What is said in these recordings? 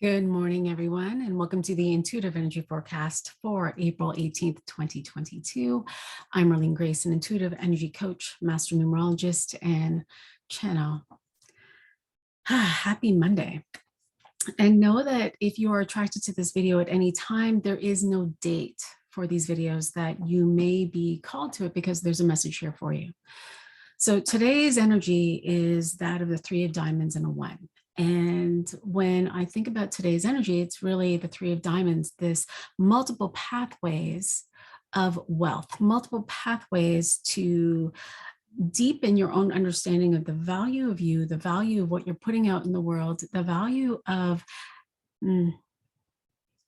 Good morning, everyone, and welcome to the Intuitive Energy Forecast for April 18th, 2022. I'm Arlene Grace, an intuitive energy coach, master numerologist, and channel. Happy Monday. And know that if you are attracted to this video at any time, there is no date for these videos that you may be called to it because there's a message here for you. So today's energy is that of the Three of Diamonds and a One. And when I think about today's energy, it's really the Three of Diamonds, this multiple pathways of wealth, multiple pathways to deepen your own understanding of the value of you, the value of what you're putting out in the world, the value of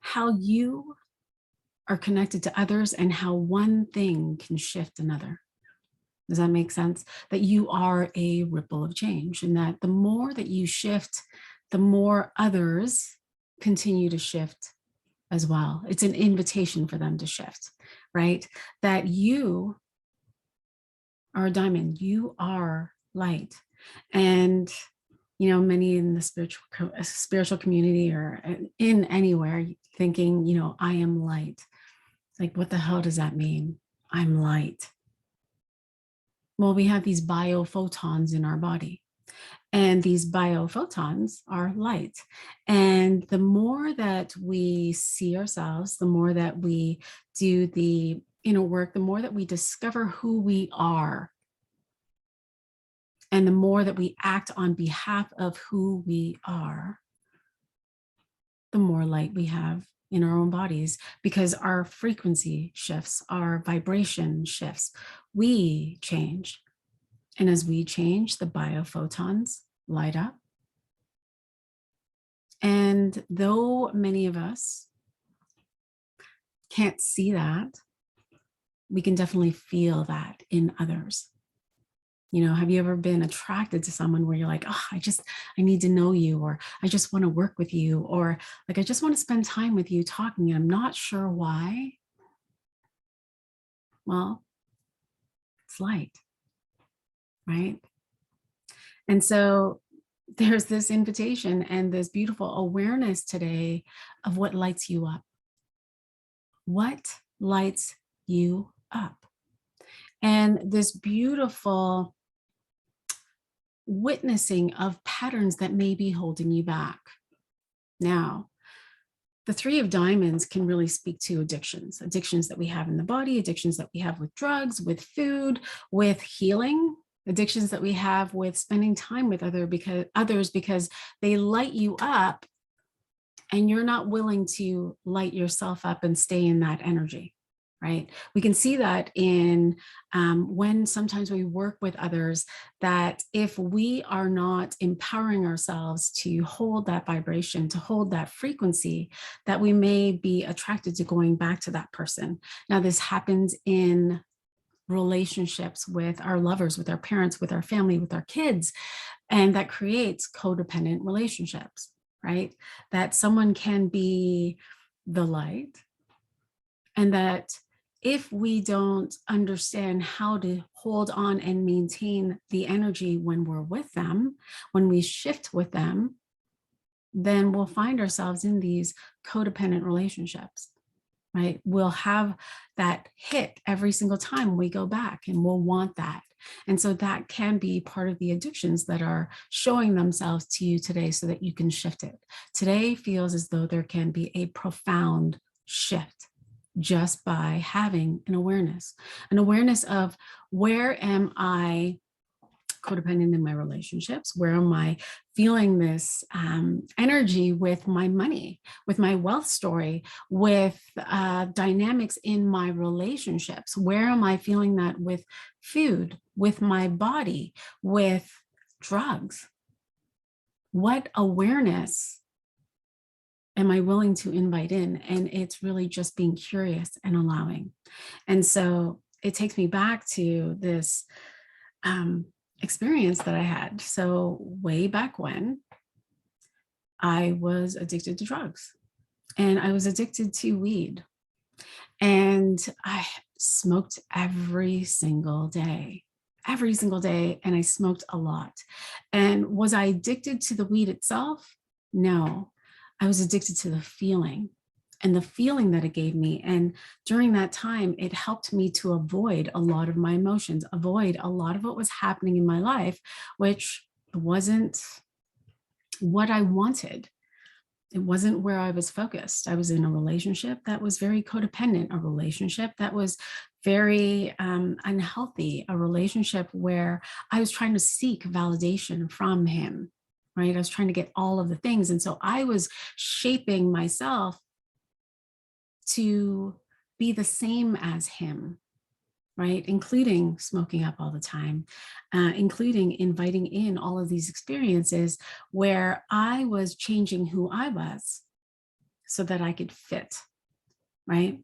how you are connected to others and how one thing can shift another. Does that make sense? That you are a ripple of change, and that the more that you shift, the more others continue to shift as well. It's an invitation for them to shift, right? That you are a diamond, you are light. And, you know, many in the spiritual community or in anywhere thinking, you know, I am light. Like, what the hell does that mean? I'm light. Well, we have these biophotons in our body, and these biophotons are light. And the more that we see ourselves, the more that we do the inner work, the more that we discover who we are, and the more that we act on behalf of who we are, the more light we have in our own bodies, because our frequency shifts, our vibration shifts, we change. And as we change, the biophotons light up. And though many of us can't see that, we can definitely feel that in others. You know, have you ever been attracted to someone where you're like, oh, I need to know you, or I just want to work with you, or like, I just want to spend time with you talking, and I'm not sure why? Well, it's light, right? And so there's this invitation and this beautiful awareness today of what lights you up. What lights you up? And this beautiful witnessing of patterns that may be holding you back. Now, the Three of Diamonds can really speak to addictions that we have in the body, addictions that we have with drugs, with food, with healing, addictions that we have with spending time with others because they light you up and you're not willing to light yourself up and stay in that energy. Right? We can see that in when sometimes we work with others, that if we are not empowering ourselves to hold that vibration, to hold that frequency, that we may be attracted to going back to that person. Now, this happens in relationships with our lovers, with our parents, with our family, with our kids, and that creates codependent relationships, right? That someone can be the light, and that if we don't understand how to hold on and maintain the energy when we're with them, when we shift with them, then we'll find ourselves in these codependent relationships, right? We'll have that hit every single time we go back, and we'll want that. And so that can be part of the addictions that are showing themselves to you today so that you can shift it. Today feels as though there can be a profound shift just by having an awareness of where am I codependent in my relationships? Where am I feeling this energy with my money, with my wealth story, with dynamics in my relationships? Where am I feeling that with food, with my body, with drugs? What awareness am I willing to invite in? And it's really just being curious and allowing. And so it takes me back to this experience that I had. So way back when, I was addicted to drugs, and I was addicted to weed, and I smoked every single day, and I smoked a lot. And was I addicted to the weed itself? No. I was addicted to the feeling and the feeling that it gave me. And during that time, it helped me to avoid a lot of my emotions, avoid a lot of what was happening in my life, which wasn't what I wanted. It wasn't where I was focused. I was in a relationship that was very codependent, a relationship that was very unhealthy, a relationship where I was trying to seek validation from him, right? I was trying to get all of the things. And so I was shaping myself to be the same as him, right? Including smoking up all the time, including inviting in all of these experiences where I was changing who I was so that I could fit, right?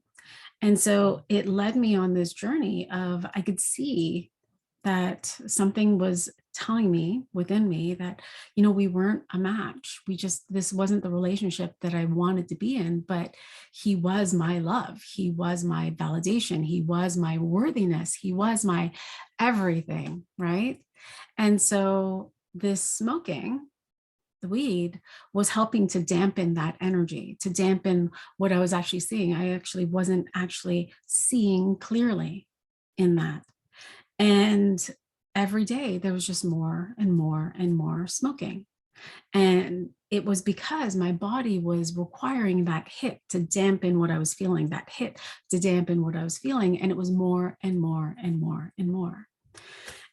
And so it led me on this journey of, I could see that something was telling me within me that, we weren't a match. This wasn't the relationship that I wanted to be in, but he was my love. He was my validation. He was my worthiness. He was my everything, right? And so this smoking, the weed, was helping to dampen that energy, to dampen what I was actually seeing. I actually wasn't actually seeing clearly in that. And every day there was just more and more and more smoking. And it was because my body was requiring that hit to dampen what I was feeling, that hit to dampen what I was feeling. And it was more and more and more and more.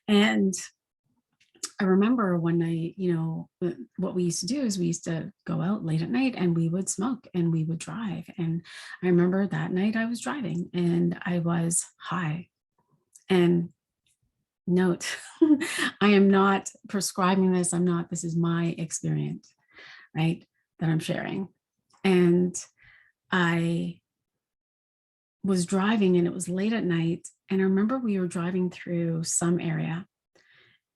And I remember one night, what we used to do is we used to go out late at night and we would smoke and we would drive. And I remember that night I was driving and I was high. And note, I am not prescribing this. This is my experience, right, that I'm sharing. And I was driving and it was late at night. And I remember we were driving through some area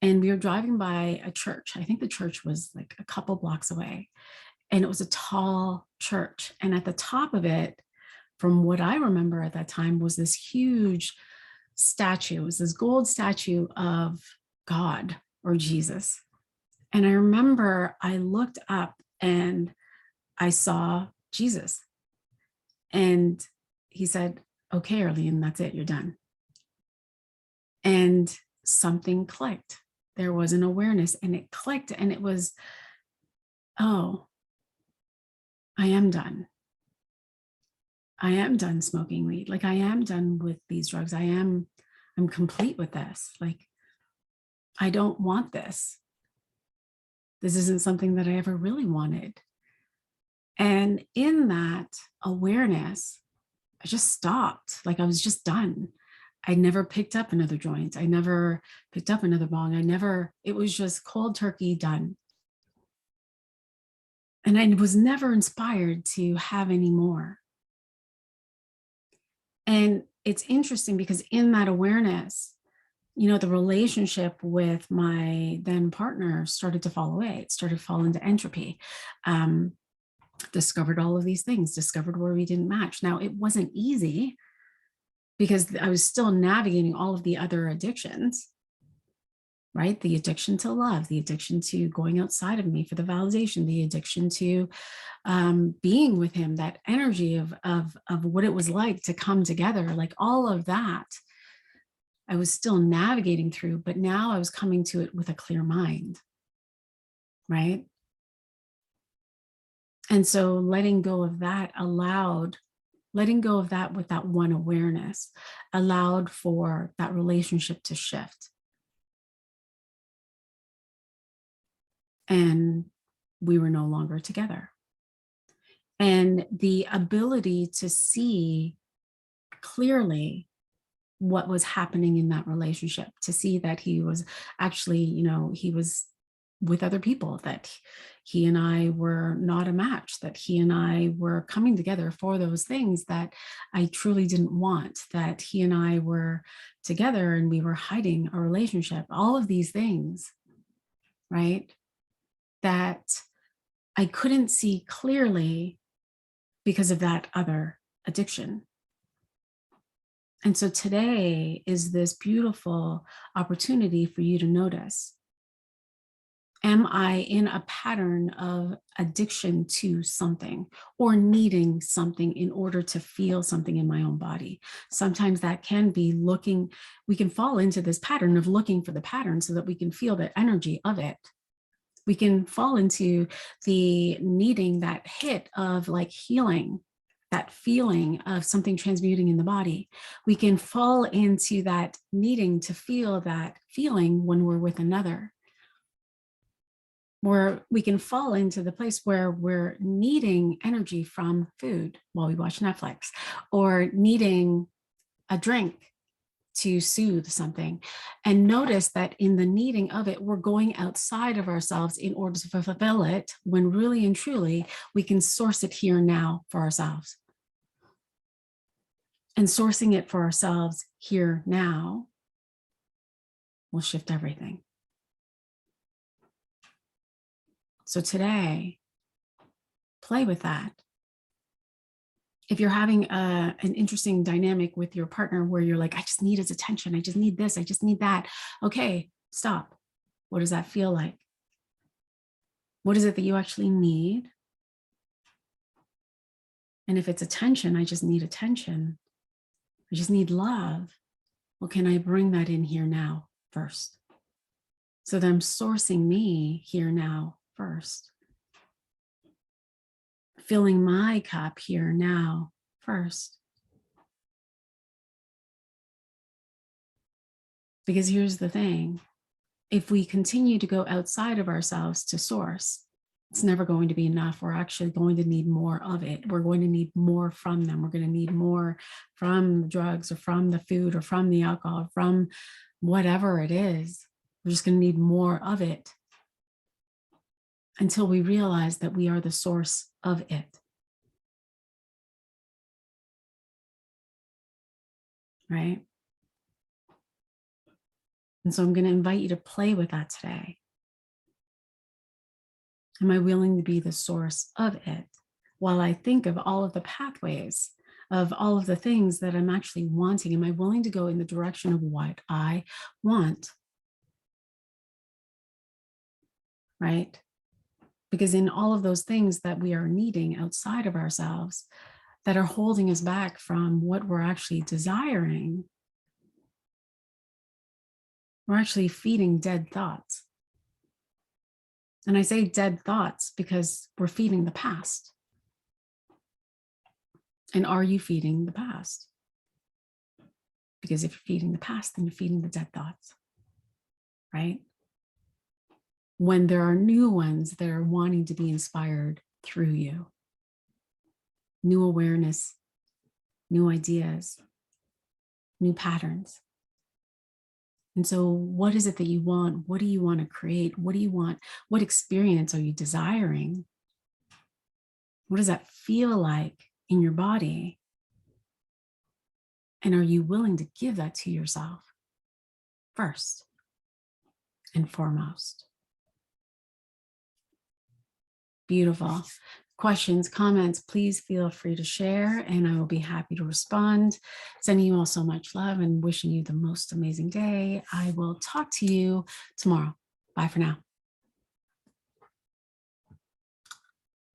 and we were driving by a church. I think the church was like a couple blocks away. And it was a tall church. And at the top of it, from what I remember at that time, was this huge statue. It was this gold statue of God or Jesus. And I remember I looked up and I saw Jesus. And he said, "Okay, Arlene, that's it. You're done." And something clicked. There was an awareness and it clicked. And it was, oh, I am done. I am done smoking weed. Like, I am done with these drugs. I'm complete with this. Like, I don't want this. This isn't something that I ever really wanted. And in that awareness, I just stopped. Like, I was just done. I never picked up another joint. I never picked up another bong. It was just cold turkey done. And I was never inspired to have any more. And it's interesting because in that awareness, the relationship with my then partner started to fall away. It started to fall into entropy. Discovered all of these things, discovered where we didn't match. Now, it wasn't easy because I was still navigating all of the other addictions, right? The addiction to love, the addiction to going outside of me for the validation, the addiction to being with him, that energy of what it was like to come together, like all of that. I was still navigating through, but now I was coming to it with a clear mind, right? And so letting go of that with that one awareness allowed for that relationship to shift. And we were no longer together. And the ability to see clearly what was happening in that relationship, to see that he was actually, he was with other people, that he and I were not a match, that he and I were coming together for those things that I truly didn't want, that he and I were together and we were hiding a relationship, all of these things, right? That I couldn't see clearly because of that other addiction. And so today is this beautiful opportunity for you to notice Am I in a pattern of addiction to something or needing something in order to feel something in my own body? Sometimes that can be looking, we can fall into this pattern of looking for the pattern so that we can feel the energy of it. We can fall into the needing that hit of like healing, that feeling of something transmuting in the body. We can fall into that needing to feel that feeling when we're with another. Where we can fall into the place where we're needing energy from food while we watch Netflix, or needing a drink to soothe something. And notice that in the needing of it, we're going outside of ourselves in order to fulfill it, when really and truly we can source it here now for ourselves. And sourcing it for ourselves here now will shift everything. So today, play with that. If you're having an interesting dynamic with your partner where you're like, I just need his attention, I just need this, I just need that. Okay, stop. What does that feel like? What is it that you actually need? And if it's attention, I just need attention. I just need love. Well, can I bring that in here now first? So that I'm sourcing me here now first. Filling my cup here now first. Because here's the thing, if we continue to go outside of ourselves to source, it's never going to be enough. We're actually going to need more of it. We're going to need more from them. We're going to need more from the drugs or from the food or from the alcohol, from whatever it is. We're just going to need more of it until we realize that we are the source of it. Right? And so I'm going to invite you to play with that today. Am I willing to be the source of it while I think of all of the pathways of all of the things that I'm actually wanting? Am I willing to go in the direction of what I want? Right? Because in all of those things that we are needing outside of ourselves that are holding us back from what we're actually desiring, we're actually feeding dead thoughts. And I say dead thoughts because we're feeding the past. And are you feeding the past? Because if you're feeding the past, then you're feeding the dead thoughts, right? When there are new ones that are wanting to be inspired through you, new awareness, new ideas, new patterns. And so what is it that you want? What do you want to create? What do you want? What experience are you desiring? What does that feel like in your body? And are you willing to give that to yourself first and foremost? Beautiful. Questions, comments, please feel free to share and I will be happy to respond. Sending you all so much love and wishing you the most amazing day. I will talk to you tomorrow. Bye for now.